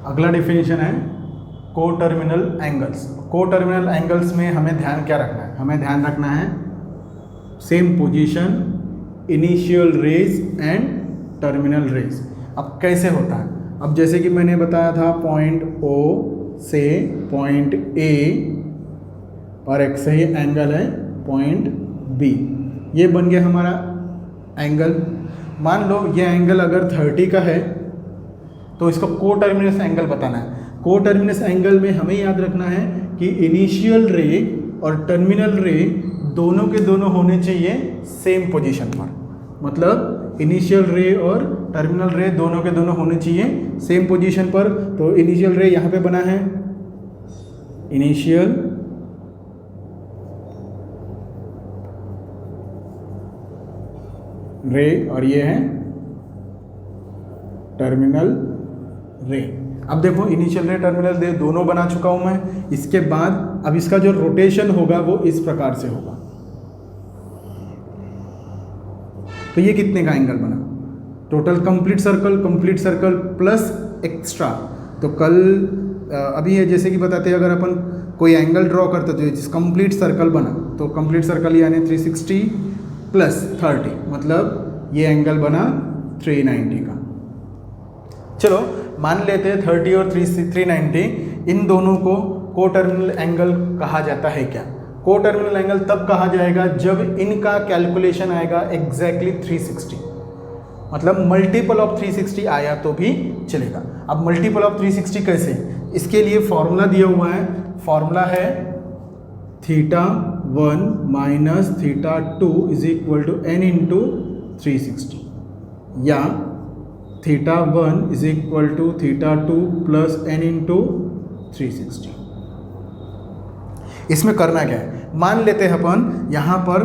अगला डिफिनीशन है को टर्मिनल एंगल्स। को टर्मिनल एंगल्स में हमें ध्यान क्या रखना है? हमें ध्यान रखना है same position, initial rays and terminal rays. अब कैसे होता है? अब जैसे कि मैंने बताया था पॉइंट O से पॉइंट A और एक सही एंगल है पॉइंट B, ये बन गया हमारा एंगल। मान लो ये एंगल अगर 30 का है तो इसका को टर्मिनस एंगल बताना है। को टर्मिनस एंगल में हमें याद रखना है कि इनिशियल रे और टर्मिनल रे दोनों के दोनों होने चाहिए सेम पोजीशन पर। मतलब इनिशियल रे और टर्मिनल रे दोनों के दोनों होने चाहिए सेम पोजीशन पर। तो इनिशियल रे यहाँ पे बना है इनिशियल रे और ये है टर्मिनल रे। अब देखो इनिशियल रे टर्मिनल रे दोनों बना चुका हूं मैं। इसके बाद अब इसका जो रोटेशन होगा वो इस प्रकार से होगा। तो ये कितने का एंगल बना? Total complete circle plus extra. तो कल अभी है जैसे कि बताते हैं, अगर अपन कोई एंगल ड्रॉ करते तो जिस कंप्लीट सर्कल बना, तो कंप्लीट सर्कल यानी 360 प्लस 30, मतलब ये एंगल बना 390 का। चलो मान लेते हैं 30 और 390 इन दोनों को को टर्मिनल एंगल कहा जाता है क्या? को टर्मिनल एंगल तब कहा जाएगा जब इनका कैलकुलेशन आएगा एग्जैक्टली 360, मतलब मल्टीपल ऑफ 360 आया तो भी चलेगा। अब मल्टीपल ऑफ 360 कैसे? इसके लिए फॉर्मूला दिया हुआ है। फॉर्मूला है θ1 minus θ2 is equal to n into 360, या θ1 is equal to θ2 plus n into 360। इसमें करना क्या है? मान लेते हैं अपन यहाँ पर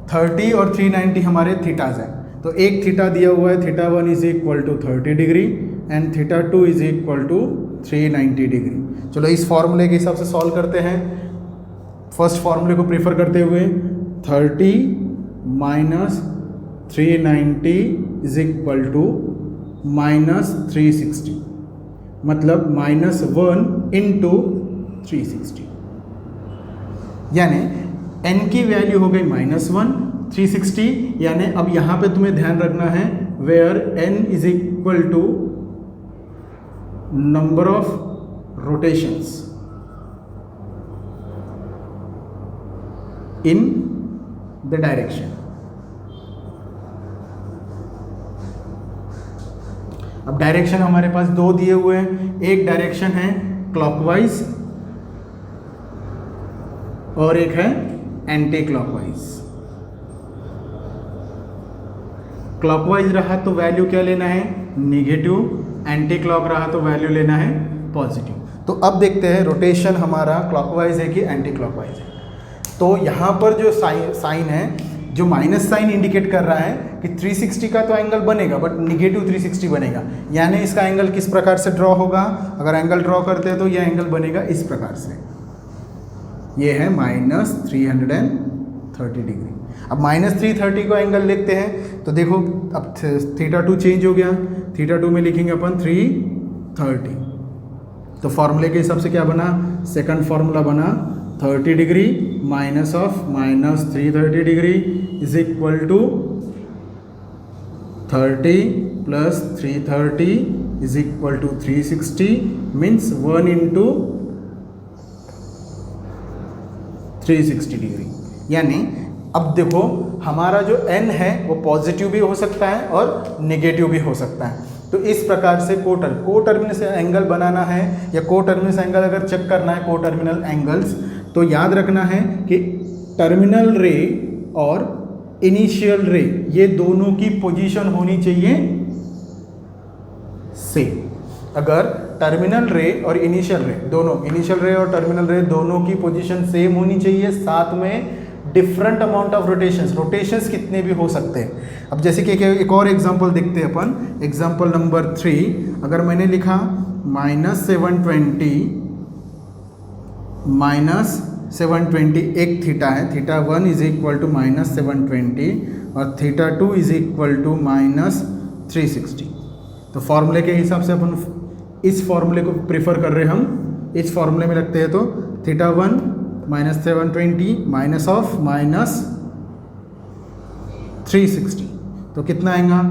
30 और 390 हमारे थीटाज हैं। तो एक थीटा दिया हुआ है, θ1 is equal to 30 degree and θ2 is equal to 390 degree. चलो इस फॉर्मूले के हिसाब से सॉल्व करते हैं। फर्स्ट फॉर्मूले को प्रेफर करते हुए 30 minus 390 is equal to minus 360, मतलब -1 इंटू 360, यानी n की वैल्यू हो गई -1, 360, यानी अब यहाँ पे तुम्हें ध्यान रखना है where n is equal to number of rotations in the direction. अब डायरेक्शन हमारे पास दो दिए हुए हैं। एक डायरेक्शन है क्लॉकवाइज और एक है एंटी क्लॉकवाइज। क्लॉकवाइज रहा तो वैल्यू क्या लेना है? नेगेटिव। एंटी क्लॉक रहा तो वैल्यू लेना है पॉजिटिव। तो अब देखते हैं रोटेशन हमारा क्लॉकवाइज है कि एंटी क्लॉकवाइज है। तो यहाँ पर जो साइन है, जो माइनस साइन इंडिकेट कर रहा है कि 360 का तो एंगल बनेगा बट निगेटिव 360 बनेगा, यानी इसका एंगल किस प्रकार से ड्रॉ होगा? अगर एंगल ड्रॉ करते हैं तो यह एंगल बनेगा इस प्रकार से, ये है -330 डिग्री। अब -330 को एंगल लिखते हैं तो देखो अब θ2 चेंज हो गया, θ2 में लिखेंगे अपन 330। तो फॉर्मूले के हिसाब से क्या बना? सेकंड फॉर्मूला बना 30 degree minus of -330 degree is equal to 30 plus 330 is equal to 360, means 1 into 360 degree. यानी अब देखो हमारा जो n है वो पॉजिटिव भी हो सकता है और नेगेटिव भी हो सकता है। तो इस प्रकार से को टर्मिनल से एंगल बनाना है या को टर्मिनल से एंगल अगर चेक करना है को टर्मिनल एंगल्स, तो याद रखना है कि टर्मिनल रे और इनिशियल रे ये दोनों की पोजीशन होनी चाहिए सेम। अगर टर्मिनल रे और इनिशियल रे दोनों, इनिशियल रे और टर्मिनल रे दोनों की पोजीशन सेम होनी चाहिए, साथ में डिफरेंट अमाउंट ऑफ रोटेशंस कितने भी हो सकते हैं। अब जैसे कि एक और एग्जांपल देखते हैं अपन, एग्जांपल नंबर 3। अगर मैंने लिखा -720 एक थीटा है, θ1 इज इक्वल टू -720 और θ2 इज इक्वल टू -360। तो फॉर्मूले के हिसाब से अपन इस फॉर्मूले को प्रेफर कर रहे हम, इस फॉर्मूले में रखते हैं तो theta 1 minus 720 minus of minus 360, तो कितना आएगा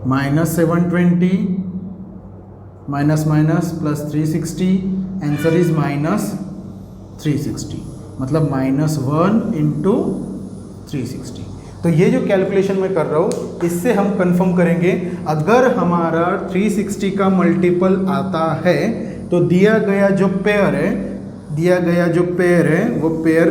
minus 720 minus minus plus 360, answer is minus 360, मतलब -1 इंटू 360। तो ये जो कैलकुलेशन मैं कर रहा हूँ इससे हम कंफर्म करेंगे अगर हमारा 360 का मल्टीपल आता है तो दिया गया जो पेयर है वो पेयर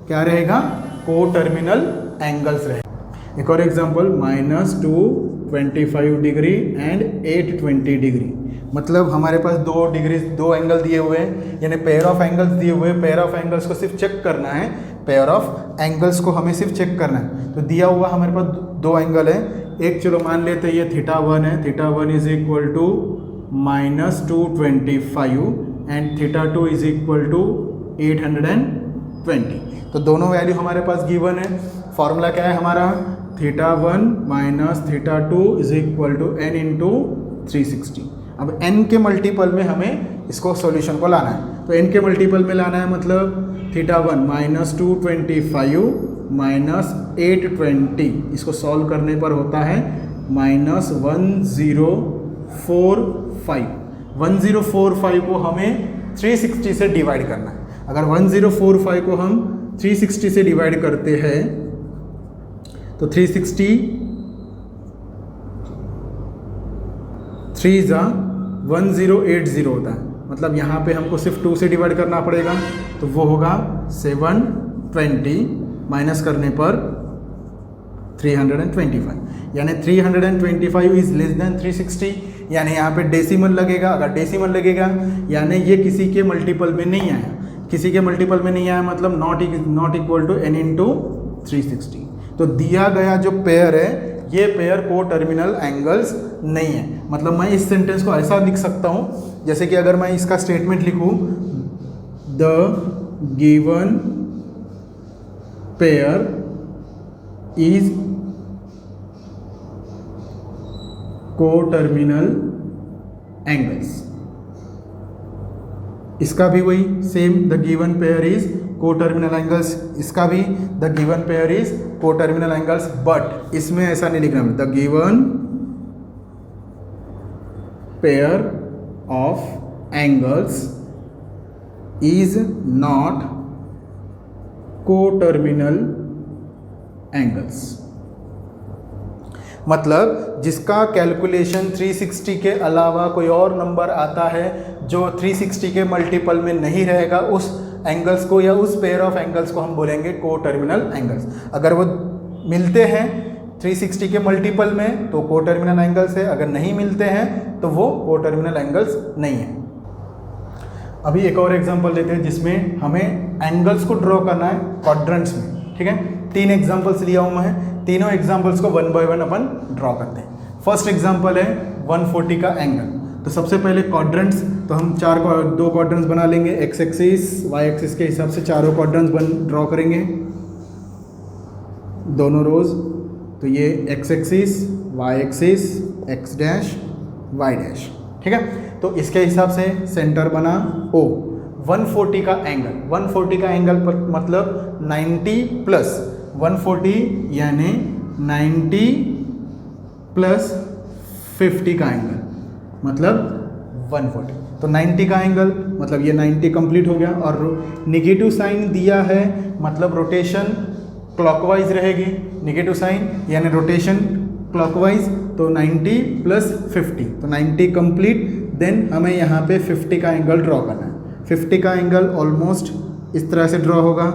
क्या रहेगा, को टर्मिनल एंगल्स रहेगा। एक और एग्जांपल -225 डिग्री एंड 820 डिग्री, मतलब हमारे पास दो एंगल दिए हुए हैं, यानी पेयर ऑफ एंगल्स दिए हुए हैं। पेयर ऑफ एंगल्स को सिर्फ चेक करना है, पेयर ऑफ एंगल्स को हमें सिर्फ चेक करना है। तो दिया हुआ हमारे पास दो एंगल है, एक चलो मान लेते हैं ये थीटा 1 है, theta 1 is equal to -225 and theta 2 is equal to 820। तो दोनों वैल्यू हमारे पास गिवन है। फॉर्मूला क्या है हमारा, theta 1 minus theta 2 is equal to n into 360। अब n के मल्टीपल में हमें इसको सॉल्यूशन को लाना है, तो n के मल्टीपल में लाना है, मतलब थीटा 1 -225 माइनस 820, इसको सॉल्व करने पर होता है -1045। 1045 को हमें 360 से डिवाइड करना है। अगर 1045 को हम 360 से डिवाइड करते हैं तो 360 3 जा 1080 होता है, मतलब यहाँ पे हमको सिर्फ 2 से डिवाइड करना पड़ेगा, तो वो होगा 720 माइनस करने पर 325, यानी 325 इज लेस देन 360, यानी यहाँ पे डेसिमल लगेगा। अगर डेसिमल लगेगा यानी ये किसी के मल्टीपल में नहीं आया, किसी के मल्टीपल में नहीं आया, मतलब not equal to n into 360। तो दिया गया जो पेयर है ये पेयर को टर्मिनल एंगल्स नहीं है। मतलब मैं इस सेंटेंस को ऐसा लिख सकता हूँ, जैसे कि अगर मैं इसका स्टेटमेंट लिखूँ, द गिवन पेयर इज को टर्मिनल एंगल्स, इसका भी वही same, the given pair is को टर्मिनल एंगल्स, इसका भी द गिवन पेयर इज को टर्मिनल एंगल्स, बट इसमें ऐसा नहीं लिखना, the given pair of angles is not को टर्मिनल एंगल्स। मतलब जिसका कैलकुलेशन 360 के अलावा कोई और नंबर आता है जो 360 के मल्टीपल में नहीं रहेगा, उस एंगल्स को या उस पेयर ऑफ एंगल्स को हम बोलेंगे को टर्मिनल एंगल्स। अगर वो मिलते हैं 360 के मल्टीपल में तो को टर्मिनल एंगल्स है, अगर नहीं मिलते हैं तो वो को टर्मिनल एंगल्स नहीं है। अभी एक और एग्जांपल लेते हैं जिसमें हमें एंगल्स को ड्रॉ करना है क्वाड्रेंट्स में, ठीक है। 3 एग्जांपल्स लिया हूँ मैं, तीनों एग्जांपल्स को 1 बाय 1 अपन ड्रॉ करते हैं। फर्स्ट एग्जांपल है 140 का एंगल। तो सबसे पहले क्वाड्रेंट्स, तो हम दो क्वाड्रेंट्स बना लेंगे, एक्स एक्सिस वाई एक्सिस के हिसाब से चारों क्वाड्रेंट्स ड्रॉ करेंगे, दोनों रोज। तो ये X axis, Y axis, X dash, Y dash, ठीक है। तो इसके हिसाब से सेंटर बना O। 140 का एंगल, 140 का एंगल पर मतलब 90 प्लस 140 यानी 90 प्लस 50 का एंगल मतलब 140। तो 90 का एंगल मतलब ये 90 कंप्लीट हो गया, और निगेटिव साइन दिया है मतलब रोटेशन क्लॉकवाइज रहेगी, निगेटिव साइन यानी रोटेशन क्लॉकवाइज। तो 90 प्लस 50 तो 90 कंप्लीट। देन हमें यहाँ पे 50 का एंगल ड्रॉ करना है। 50 का एंगल ऑलमोस्ट इस तरह से ड्रॉ होगा।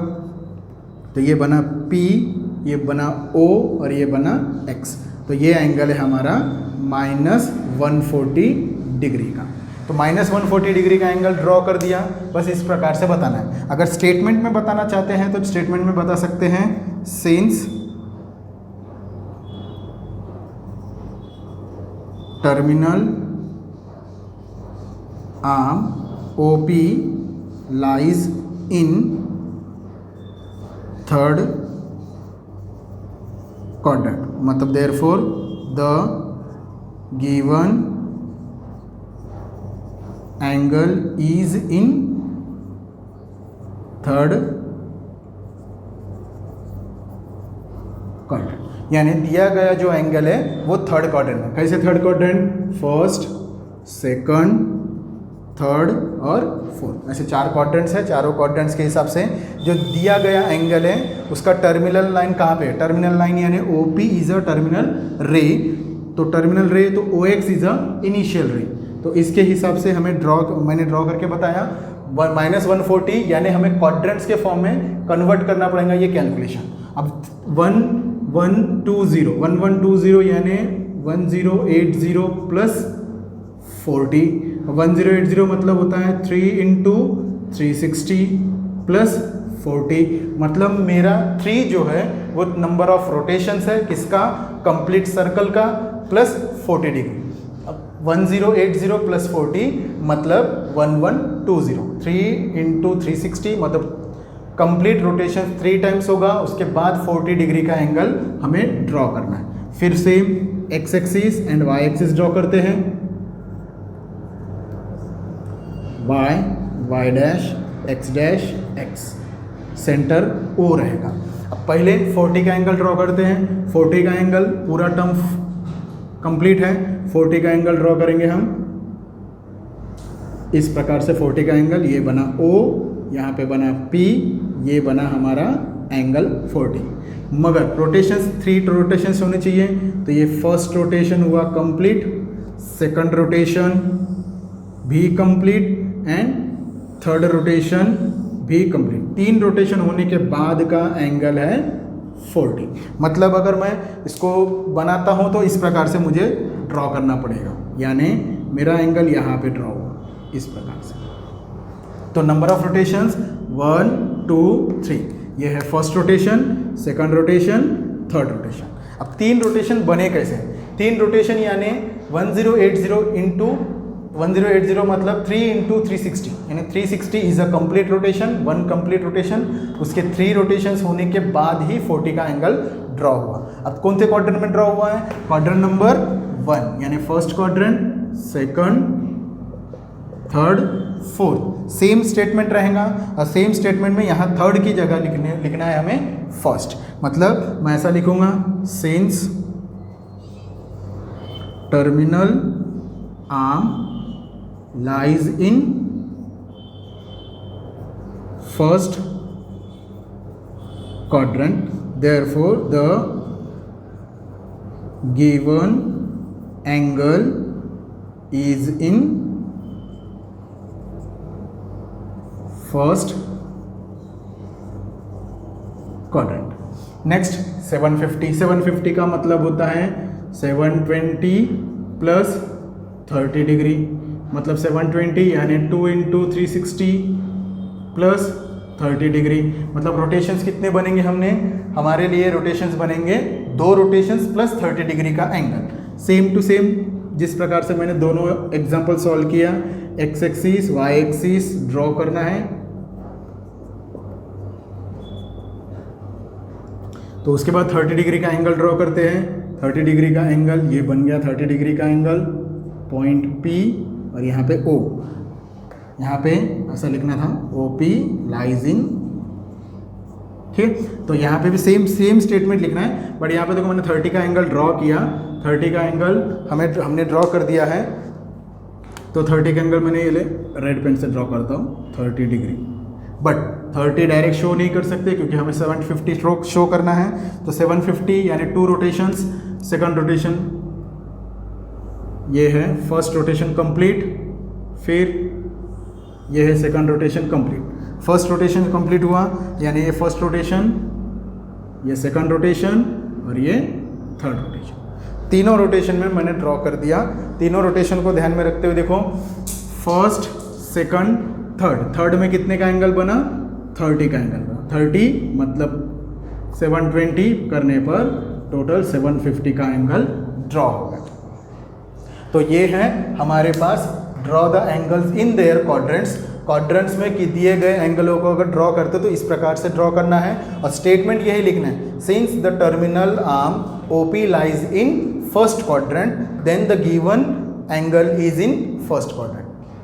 तो ये बना P, ये बना O और ये बना X। तो ये एंगल है हमारा -140 डिग्री का। तो -140 डिग्री का एंगल ड्रॉ कर दिया, बस इस प्रकार से बताना है। अगर स्टेटमेंट में बताना चाहते हैं तो स्टेटमेंट में बता सकते हैं, since terminal arm OP lies in third quadrant, मतलब therefore the given angle is in third quadrant, यानी दिया गया जो एंगल है वो थर्ड क्वाड्रेंट में। कैसे third quadrant? First, second, third और फोर्थ, ऐसे 4 क्वाड्रेंट्स है। चारों क्वाड्रेंट्स के हिसाब से जो दिया गया एंगल है उसका टर्मिनल लाइन कहाँ पे है? टर्मिनल लाइन यानी OP इज अ टर्मिनल रे, तो टर्मिनल रे तो OX इज अ इनिशियल रे। तो इसके हिसाब से हमें मैंने ड्रॉ करके बताया -140, यानी हमें क्वाड्रेंट्स के फॉर्म में कन्वर्ट करना पड़ेगा ये कैलकुलेशन। अब 1120 यानी 1080 प्लस 40, 1080 मतलब होता है 3 × 360 प्लस 40, मतलब मेरा 3 जो है वो नंबर ऑफ रोटेशंस है किसका? कंप्लीट सर्कल का, प्लस 40 डिग्री। अब 1080 प्लस 40 मतलब 1120, 3 × 360 मतलब कंप्लीट रोटेशन 3 टाइम्स होगा, उसके बाद 40 डिग्री का एंगल हमें ड्रॉ करना है। फिर same x axis and y axis draw करते हैं। y dash x dash x, centre O रहेगा। अब पहले 40 का एंगल ड्रॉ करते हैं। 40 का एंगल पूरा टर्म कंप्लीट है। 40 का एंगल ड्रॉ करेंगे हम इस प्रकार से। 40 का एंगल ये बना O, यहाँ पे बना P, ये बना हमारा एंगल 40। मगर रोटेशंस 3 रोटेशंस होने चाहिए, तो ये फर्स्ट रोटेशन हुआ कंप्लीट, सेकंड रोटेशन भी कंप्लीट एंड थर्ड रोटेशन भी कंप्लीट। 3 रोटेशन होने के बाद का एंगल है 40। मतलब अगर मैं इसको बनाता हूँ तो इस प्रकार से मुझे ड्रॉ करना पड़ेगा, यानी मेरा एंगल यहाँ पे ड्रॉ होगा इस प्रकार से। तो नंबर ऑफ रोटेशंस 1 2 3, ये है first rotation, second rotation, third rotation. अब 3 रोटेशन बने कैसे? 3 रोटेशन यानी 1080 मतलब 3 × 360, यानी 360 is a complete rotation, 1 complete rotation. उसके 3 रोटेशंस होने के बाद ही 40 का एंगल ड्रॉ हुआ। अब कौन से क्वाड्रेंट में ड्रॉ हुआ है? क्वाड्रेंट नंबर 1, यानी first quadrant, second, third, fourth. Same statement रहेगा और सेम स्टेटमेंट में यहाँ थर्ड की जगह लिखना है हमें फर्स्ट। मतलब मैं ऐसा लिखूंगा, since terminal arm lies in first quadrant, therefore the given angle is in first quadrant। Next 750 का मतलब होता है 720 प्लस 30 डिग्री, मतलब 720 यानी 2 × 360 प्लस 30 डिग्री। मतलब रोटेशंस कितने बनेंगे? हमारे लिए रोटेशंस बनेंगे 2 रोटेशंस प्लस 30 डिग्री का एंगल। सेम टू सेम जिस प्रकार से मैंने दोनों एग्जांपल सॉल्व किया, x axis y axis draw करना है। तो उसके बाद 30 डिग्री का एंगल ड्रॉ करते हैं। 30 डिग्री का एंगल ये बन गया 30 डिग्री का एंगल, पॉइंट P और यहाँ पे O, यहाँ पे ऐसा लिखना था OP लाइज इन, ठीक। तो यहाँ पे भी सेम स्टेटमेंट लिखना है, बट यहाँ पे देखो मैंने 30 का एंगल ड्रॉ किया। 30 का एंगल हमने ड्रॉ कर दिया है, तो 30 का एंगल मैंने ये रेड पेन से ड्रॉ करता हूँ 30 डिग्री। बट 30 डायरेक्ट शो नहीं कर सकते क्योंकि हमें 750 शो करना है। तो 750 यानी 2 रोटेशंस, सेकंड रोटेशन ये है, फर्स्ट रोटेशन कंप्लीट, फिर ये है second rotation complete. First rotation complete हुआ यानी ये फर्स्ट रोटेशन, ये सेकंड रोटेशन और ये थर्ड रोटेशन। तीनों रोटेशन में मैंने ड्रॉ कर दिया। तीनों रोटेशन को ध्यान में रखते हुए देखो, फर्स्ट, सेकंड, थर्ड में कितने का एंगल बना? 30 का एंगल बना। 30 मतलब 720 करने पर टोटल 750 का एंगल ड्रॉ होगा। तो ये है हमारे पास draw the angles in their quadrants. Quadrants में कि दिए गए एंगलों को अगर ड्रॉ करते तो इस प्रकार से ड्रॉ करना है और स्टेटमेंट यही लिखना है, since the terminal arm OP lies in first quadrant then the given angle is in first quadrant.